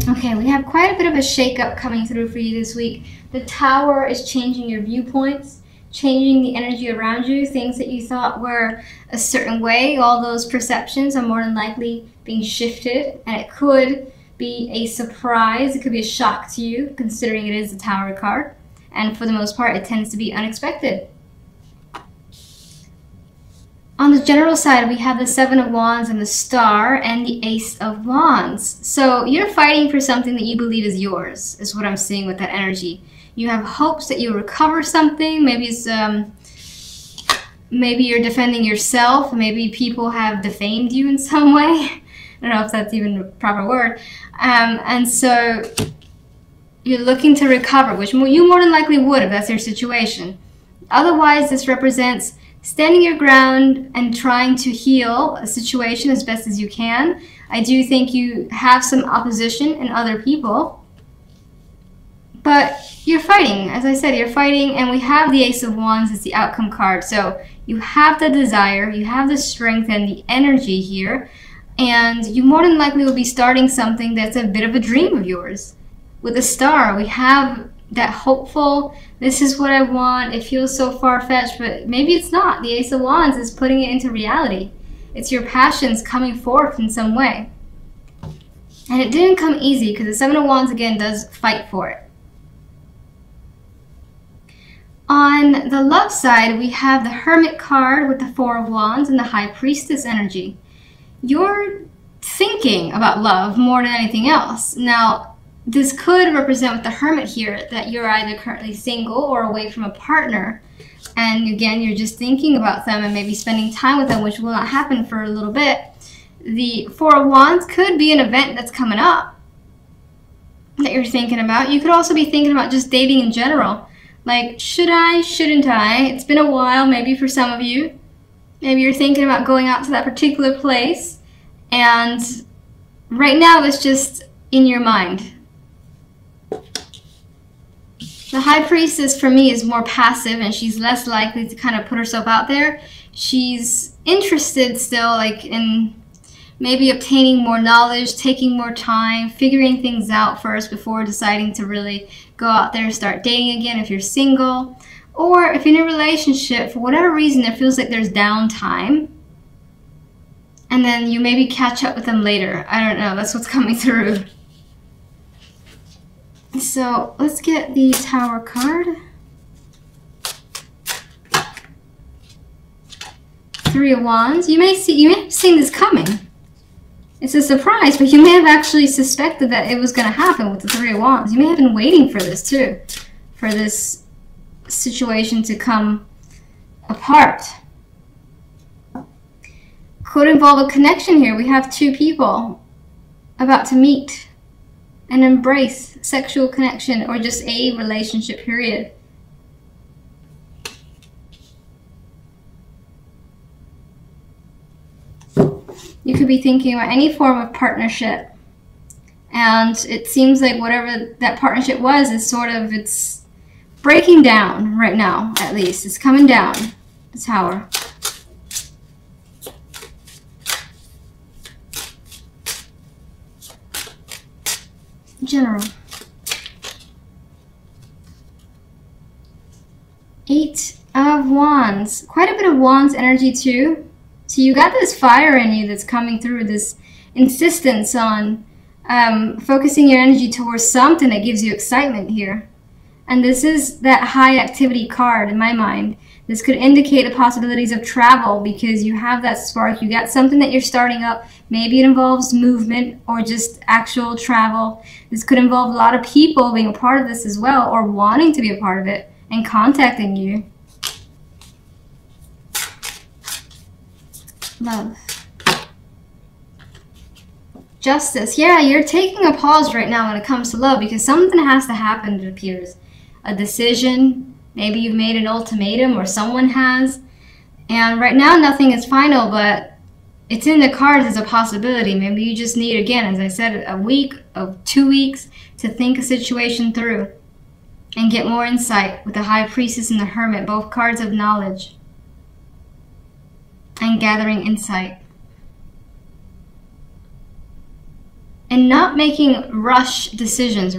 Okay, we have quite a bit of a shakeup coming through for you this week. The Tower is changing your viewpoints, changing the energy around you. Things that you thought were a certain way, all those perceptions are more than likely being shifted, and it could be a surprise. It could be a shock to you, considering it is the Tower card. And for the most part, it tends to be unexpected. On the general side, we have the Seven of Wands and the Star and the Ace of Wands. So you're fighting for something that you believe is yours, is what I'm seeing with that energy. You have hopes that you'll recover something. Maybe it's maybe you're defending yourself. Maybe people have defamed you in some way. I don't know if that's even a proper word. And so you're looking to recover, which you more than likely would if that's your situation. Otherwise, this represents standing your ground and trying to heal a situation as best as you can. I do think you have some opposition in other people, but you're fighting. As I said, you're fighting, and we have the Ace of Wands as the outcome card. So you have the desire, you have the strength and the energy here, and you more than likely will be starting something that's a bit of a dream of yours. With the Star, we have that hopeful, this is what I want, it feels so far-fetched, but maybe it's not. The Ace of Wands is putting it into reality. It's your passions coming forth in some way. And it didn't come easy, because the Seven of Wands, again, does fight for it. On the love side, we have the Hermit card with the Four of Wands and the High Priestess energy. You're thinking about love more than anything else. Now, this could represent with the Hermit here that you're either currently single or away from a partner. And again, you're just thinking about them and maybe spending time with them, which will not happen for a little bit. The Four of Wands could be an event that's coming up that you're thinking about. You could also be thinking about just dating in general. Like, should I, shouldn't I? It's been a while, maybe for some of you. Maybe you're thinking about going out to that particular place, and right now it's just in your mind. The High Priestess for me is more passive, and she's less likely to kind of put herself out there. She's interested still, like, in maybe obtaining more knowledge, taking more time, figuring things out first before deciding to really go out there and start dating again if you're single. Or if you're in a relationship, for whatever reason, it feels like there's downtime. And then you maybe catch up with them later. I don't know, that's what's coming through. So let's get the Tower card. Three of Wands. You may have seen this coming. It's a surprise, but you may have actually suspected that it was going to happen with the Three of Wands. You may have been waiting for this too, for this situation to come apart. Could involve a connection here. We have two people about to meet and embrace sexual connection or just a relationship, period. You could be thinking about any form of partnership, and it seems like whatever that partnership was is sort of, it's breaking down right now, at least. It's coming down, the Tower. General. Eight of Wands. Quite a bit of Wands energy too. So you got this fire in you that's coming through, this insistence on focusing your energy towards something that gives you excitement here. And this is that high activity card in my mind. This could indicate the possibilities of travel because you have that spark. You got something that you're starting up. Maybe it involves movement or just actual travel. This could involve a lot of people being a part of this as well, or wanting to be a part of it and contacting you. Love. Justice. Yeah, you're taking a pause right now when it comes to love because something has to happen, it appears. A decision. Maybe you've made an ultimatum or someone has. And right now nothing is final, but it's in the cards as a possibility. Maybe you just need, again, as I said, a week or 2 weeks to think a situation through and get more insight with the High Priestess and the Hermit, both cards of knowledge and gathering insight. and not making rash decisions.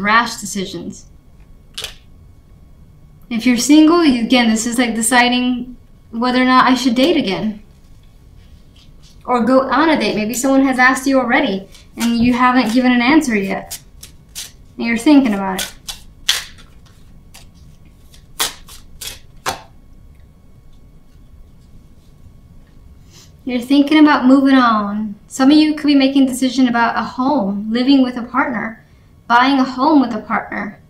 If you're single, again, this is like deciding whether or not I should date again. Or go on a date. Maybe someone has asked you already and you haven't given an answer yet. And you're thinking about it. You're thinking about moving on. Some of you could be making a decision about a home, living with a partner, buying a home with a partner.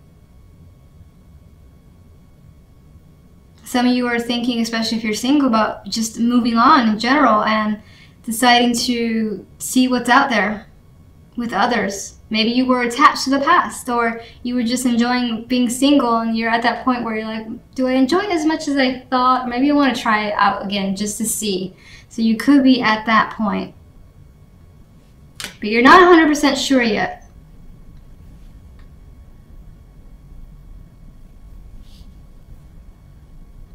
Some of you are thinking, especially if you're single, about just moving on in general and deciding to see what's out there with others. Maybe you were attached to the past, or you were just enjoying being single and you're at that point where you're like, do I enjoy it as much as I thought? Maybe I want to try it out again just to see. So you could be at that point. But you're not 100% sure yet.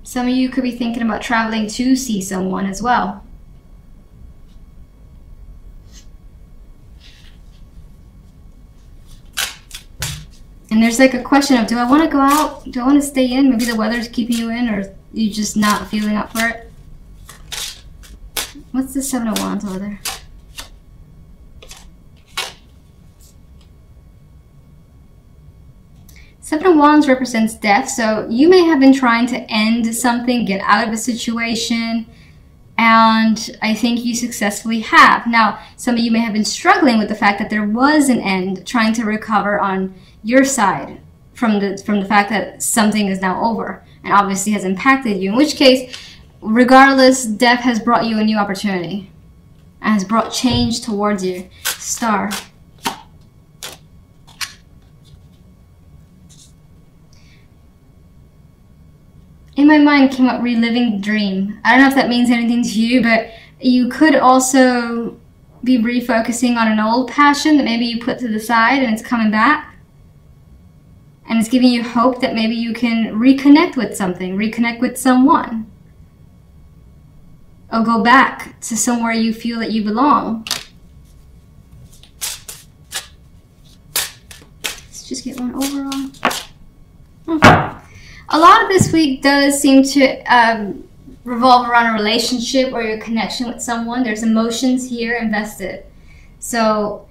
Some of you could be thinking about traveling to see someone as well. And there's like a question of, do I want to go out? Do I want to stay in? Maybe the weather's keeping you in, or you're just not feeling up for it. What's the Seven of Wands over there? Seven of Wands represents death, so you may have been trying to end something, get out of a situation, and I think you successfully have. Now, some of you may have been struggling with the fact that there was an end, trying to recover on your side from the fact that something is now over and obviously has impacted you, in which case, regardless, death has brought you a new opportunity and has brought change towards you. Star. In my mind came up reliving the dream. I don't know if that means anything to you, but you could also be refocusing on an old passion that maybe you put to the side and it's coming back. And it's giving you hope that maybe you can reconnect with something, reconnect with someone. Or go back to somewhere you feel that you belong. Let's just get one overall. A lot of this week does seem to revolve around a relationship or your connection with someone. There's emotions here invested. So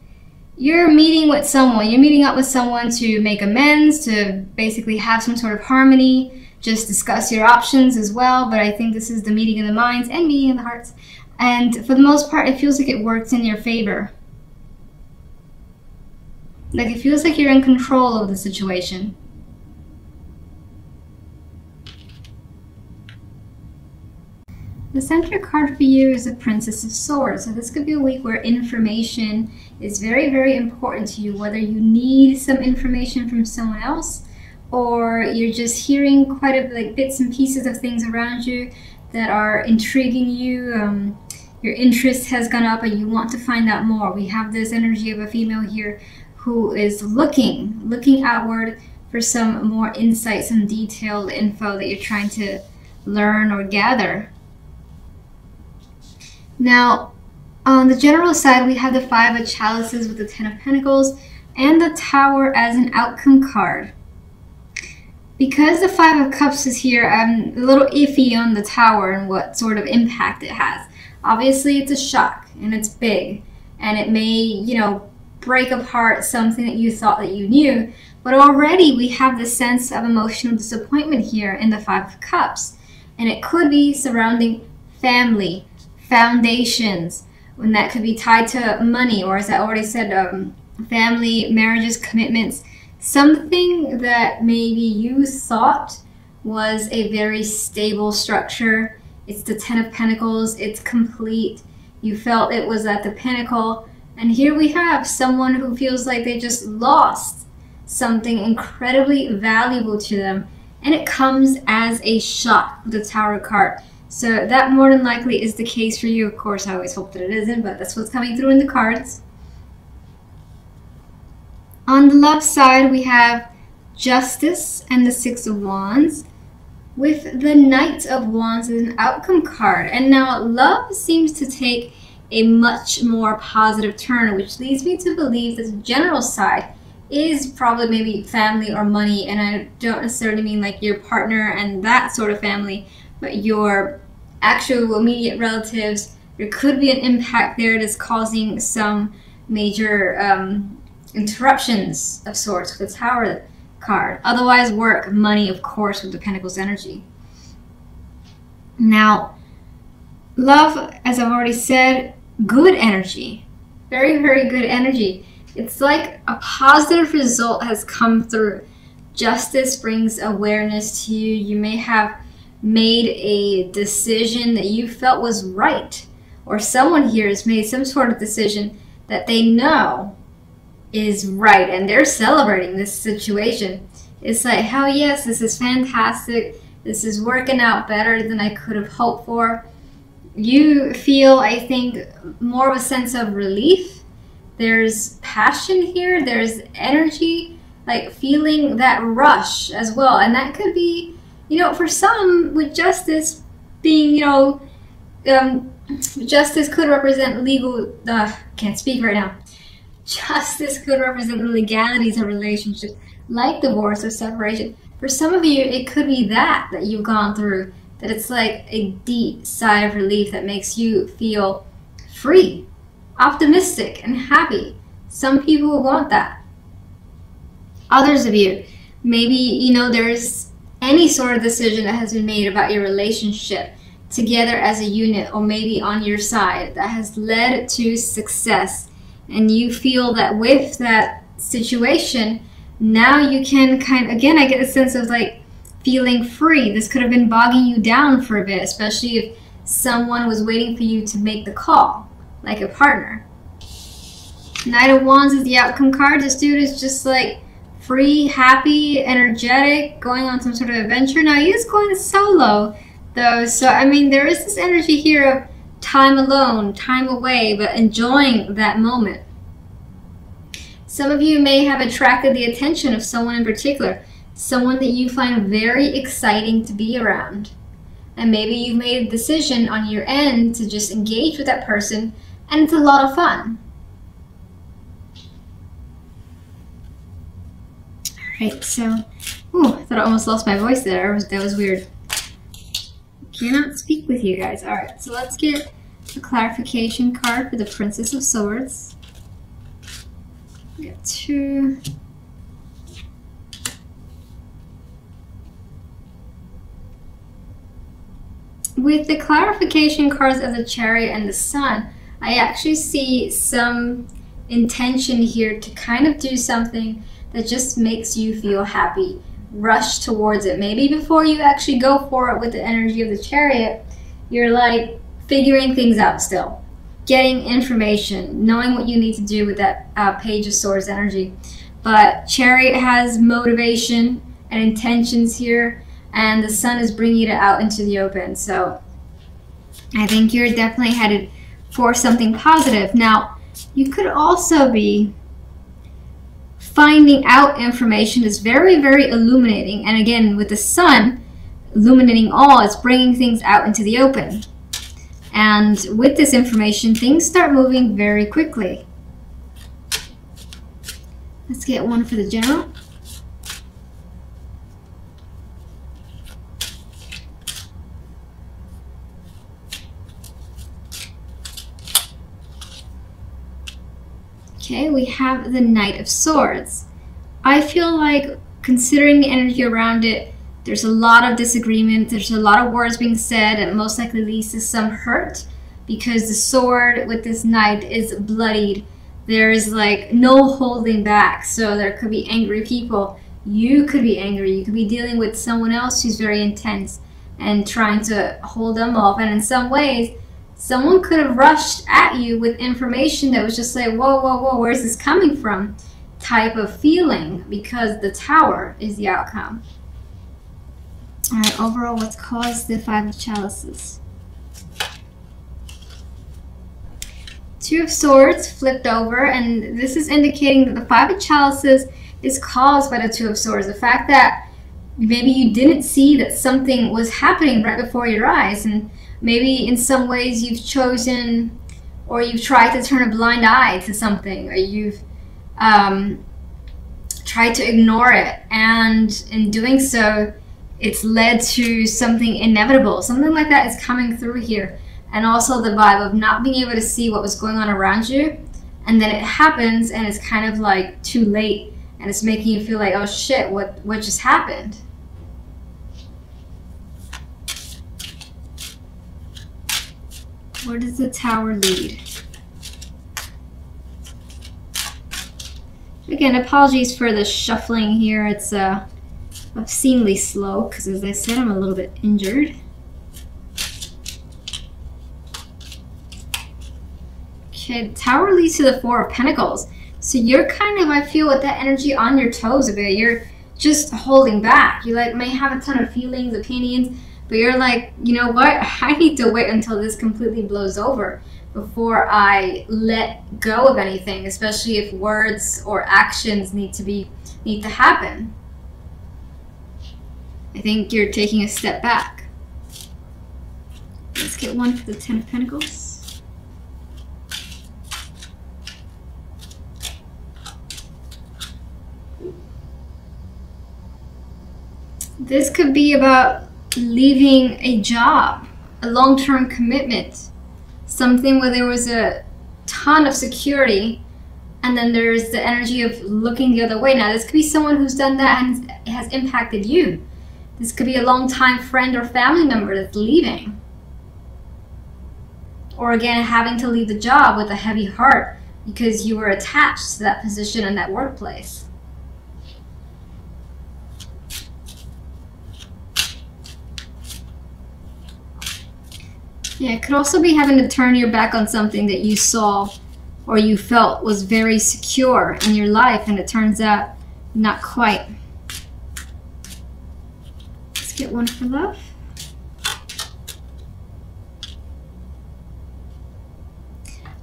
you're meeting with someone, you're meeting up with someone to make amends, to basically have some sort of harmony, just discuss your options as well. But I think this is the meeting of the minds and meeting of the hearts. And for the most part, it feels like it works in your favor. Like it feels like you're in control of the situation. The center card for you is the Princess of Swords. So this could be a week where information is very, very important to you, whether you need some information from someone else or you're just hearing quite a like bits and pieces of things around you that are intriguing you. Your interest has gone up and you want to find out more. We have this energy of a female here who is looking outward for some more insight, some detailed info that you're trying to learn or gather. Now, on the general side, we have the Five of Chalices with the Ten of Pentacles and the Tower as an outcome card. Because the Five of Cups is here, I'm a little iffy on the Tower and what sort of impact it has. Obviously, it's a shock and it's big and it may, you know, break apart something that you thought that you knew. But already we have the sense of emotional disappointment here in the Five of Cups. And it could be surrounding family, foundations, when that could be tied to money, or as I already said, family, marriages, commitments, something that maybe you thought was a very stable structure. It's the Ten of Pentacles, it's complete. You felt it was at the pinnacle, and here we have someone who feels like they just lost something incredibly valuable to them, and it comes as a shock with the Tower card. So that more than likely is the case for you. Of course, I always hope that it isn't, but that's what's coming through in the cards. On the left side, we have Justice and the Six of Wands with the Knight of Wands as an outcome card. And now love seems to take a much more positive turn, which leads me to believe that the general side is probably maybe family or money. And I don't necessarily mean like your partner and that sort of family, but your actual immediate relatives. There could be an impact there that's causing some major interruptions of sorts with the Tower card. Otherwise, work, money, of course, with the Pentacles energy. Now, love, as I've already said, good energy. Very, very good energy. It's like a positive result has come through. Justice brings awareness to you. You may have made a decision that you felt was right, or someone here has made some sort of decision that they know is right, and they're celebrating this situation. It's like, hell yes, this is fantastic. This is working out better than I could have hoped for. You feel, I think, more of a sense of relief. There's passion here. There's energy, like feeling that rush as well. And that could be, you know, for some, with justice being, you know, justice could represent legal, can't speak right now. Justice could represent the legalities of relationships, like divorce or separation. For some of you, it could be that you've gone through, that it's like a deep sigh of relief that makes you feel free, optimistic, and happy. Some people want that. Others of you, maybe, you know, there's any sort of decision that has been made about your relationship together as a unit, or maybe on your side, that has led to success. And you feel that with that situation, now you can kind of, again, I get a sense of like feeling free. This could have been bogging you down for a bit, especially if someone was waiting for you to make the call, like a partner. Knight of Wands is the outcome card. This dude is just like free, happy, energetic, going on some sort of adventure. Now he is going solo though, so I mean there is this energy here of time alone, time away, but enjoying that moment. Some of you may have attracted the attention of someone in particular, someone that you find very exciting to be around. And maybe you've made a decision on your end to just engage with that person, and it's a lot of fun. Alright, so, ooh, I thought I almost lost my voice there. That was weird. Cannot speak with you guys. Alright, so let's get a clarification card for the Princess of Swords. We got two. With the clarification cards of the Chariot and the Sun, I actually see some intention here to kind of do something that just makes you feel happy. Rush towards it. Maybe before you actually go for it with the energy of the Chariot, you're like figuring things out still. Getting information, knowing what you need to do with that Page of Swords energy. But Chariot has motivation and intentions here, and the Sun is bringing it out into the open. So I think you're definitely headed for something positive. Now, you could also be finding out information that's very, very illuminating. And again, with the Sun illuminating all, it's bringing things out into the open. And with this information, things start moving very quickly. Let's get one for the General. Okay, we have the Knight of Swords. I feel like, considering the energy around it, there's a lot of disagreement, there's a lot of words being said, and most likely leads to some hurt, because the sword with this knight is bloodied. There is like no holding back, so there could be angry people. You could be angry, you could be dealing with someone else who's very intense and trying to hold them off, and in some ways, someone could have rushed at you with information that was just like, whoa, whoa, whoa, where's this coming from? Type of feeling, because the Tower is the outcome. Alright, overall, what's caused the Five of Chalices? Two of Swords flipped over, and this is indicating that the Five of Chalices is caused by the Two of Swords. The fact that maybe you didn't see that something was happening right before your eyes, and maybe in some ways you've chosen or you've tried to turn a blind eye to something, or you've tried to ignore it, and in doing so it's led to something inevitable. Something like that is coming through here. And also the vibe of not being able to see what was going on around you, and then it happens and it's kind of like too late, and it's making you feel like, oh shit, what just happened? Where does the Tower lead? Again, apologies for the shuffling here. It's obscenely slow because, as I said, I'm a little bit injured. Okay, the Tower leads to the Four of Pentacles. So you're kind of, I feel, with that energy on your toes a bit. You're just holding back. You like may have a ton of feelings, opinions, but you're like, you know what? I need to wait until this completely blows over before I let go of anything, especially if words or actions need to happen. I think you're taking a step back. Let's get one for the Ten of Pentacles. This could be about leaving a job, a long-term commitment, something where there was a ton of security, and then there's the energy of looking the other way. Now, this could be someone who's done that and it has impacted you. This could be a long-time friend or family member that's leaving. Or again, having to leave the job with a heavy heart because you were attached to that position and that workplace. Yeah, it could also be having to turn your back on something that you saw or you felt was very secure in your life, and it turns out not quite. Let's get one for love.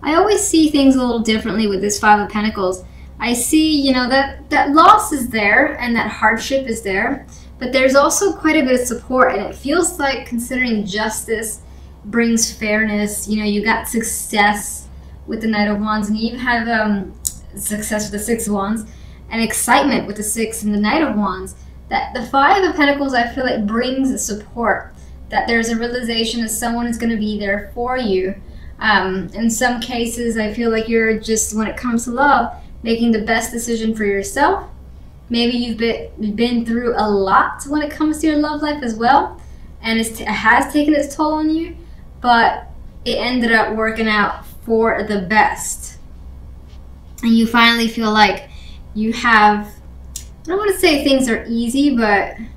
I always see things a little differently with this Five of Pentacles. I see, you know, that loss is there and that hardship is there, but there's also quite a bit of support, and it feels like, considering justice brings fairness, you know, you got success with the Knight of Wands, and you even have success with the Six of Wands, and excitement with the Six and the Knight of Wands. That the Five of Pentacles, I feel like, brings the support, that there's a realization that someone is going to be there for you. In some cases, I feel like you're just, when it comes to love, making the best decision for yourself. Maybe you've been through a lot when it comes to your love life as well, and it has taken its toll on you, but it ended up working out for the best. And you finally feel like you have, I don't want to say things are easy, but I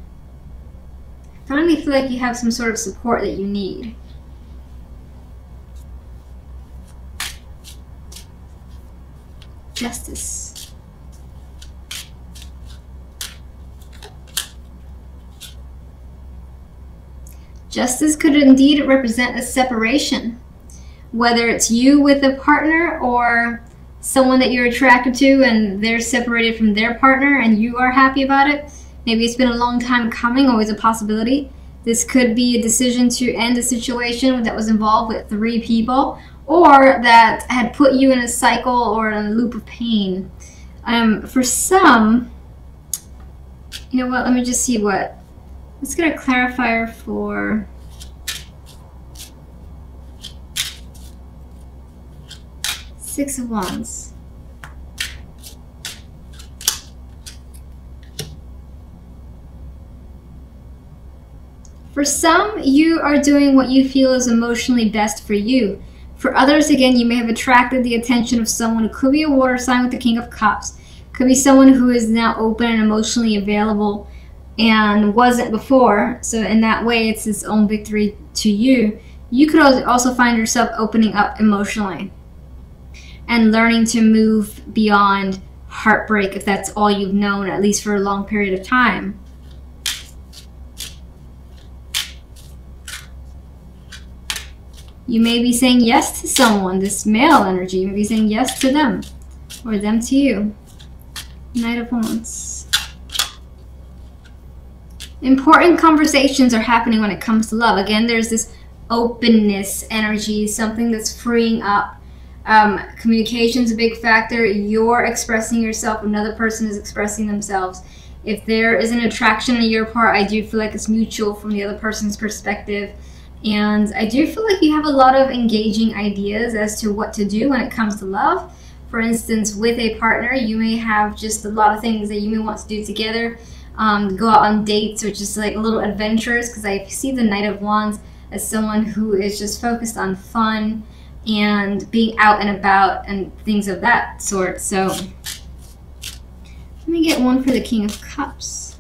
finally feel like you have some sort of support that you need. Justice. Justice could indeed represent a separation, whether it's you with a partner or someone that you're attracted to and they're separated from their partner and you are happy about it. Maybe it's been a long time coming, always a possibility. This could be a decision to end a situation that was involved with 3 people, or that had put you in a cycle or in a loop of pain. For some, you know what, let me just see what, let's get a clarifier for Six of Wands. For some, you are doing what you feel is emotionally best for you. For others, again, you may have attracted the attention of someone who could be a water sign with the King of Cups. Could be someone who is now open and emotionally available and wasn't before. So in that way, it's its own victory to you. You could also find yourself opening up emotionally and learning to move beyond heartbreak, if that's all you've known, at least for a long period of time. You may be saying yes to someone, this male energy. You may be saying yes to them, or them to you. Knight of Wands. Important conversations are happening when it comes to love. Again, there's this openness energy, something that's freeing up. Communication's a big factor. You're expressing yourself, another person is expressing themselves. If there is an attraction on your part, I do feel like it's mutual from the other person's perspective. And I do feel like you have a lot of engaging ideas as to what to do when it comes to love. For instance, with a partner, you may have just a lot of things that you may want to do together. Go out on dates or just like little adventures, because I see the Knight of Wands as someone who is just focused on fun and being out and about and things of that sort. So let me get one for the King of Cups.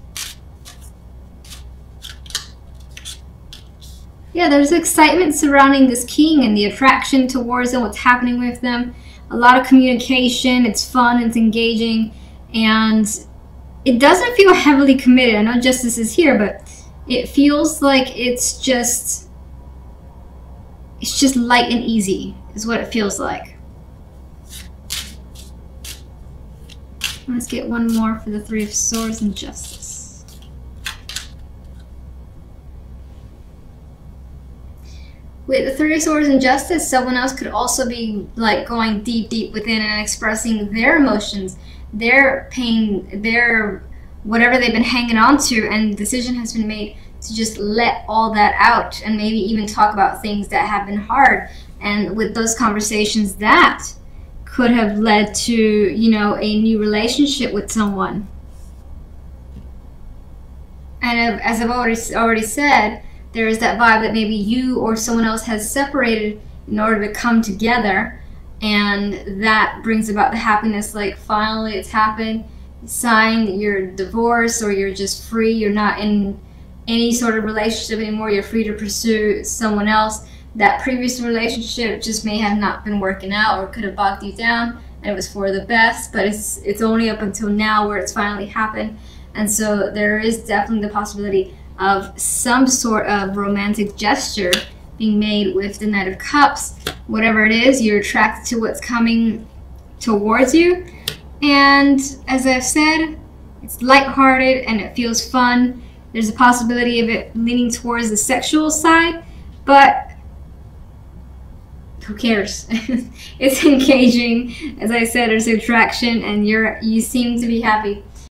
Yeah, there's excitement surrounding this king and the attraction towards them, what's happening with them. A lot of communication, it's fun, it's engaging, and it doesn't feel heavily committed. I know Justice is here, but it feels like it's just light and easy is what it feels like. Let's get one more for the Three of Swords and Justice. With the Three of Swords and Justice, someone else could also be like going deep within and expressing their emotions, their pain, their whatever they've been hanging on to, and the decision has been made to just let all that out and maybe even talk about things that have been hard. And with those conversations, that could have led to, you know, a new relationship with someone. And as I've already said, there is that vibe that maybe you or someone else has separated in order to come together, and that brings about the happiness, like finally it's happened, sign your divorce, or you're just free, you're not in any sort of relationship anymore, you're free to pursue someone else. That previous relationship just may have not been working out or could have bogged you down, and it was for the best, but it's only up until now where it's finally happened. And so there is definitely the possibility of some sort of romantic gesture being made with the Knight of Cups. Whatever it is, you're attracted to what's coming towards you. And as I've said, it's lighthearted and it feels fun. There's a possibility of it leaning towards the sexual side, but who cares? It's engaging. As I said, there's attraction and you seem to be happy.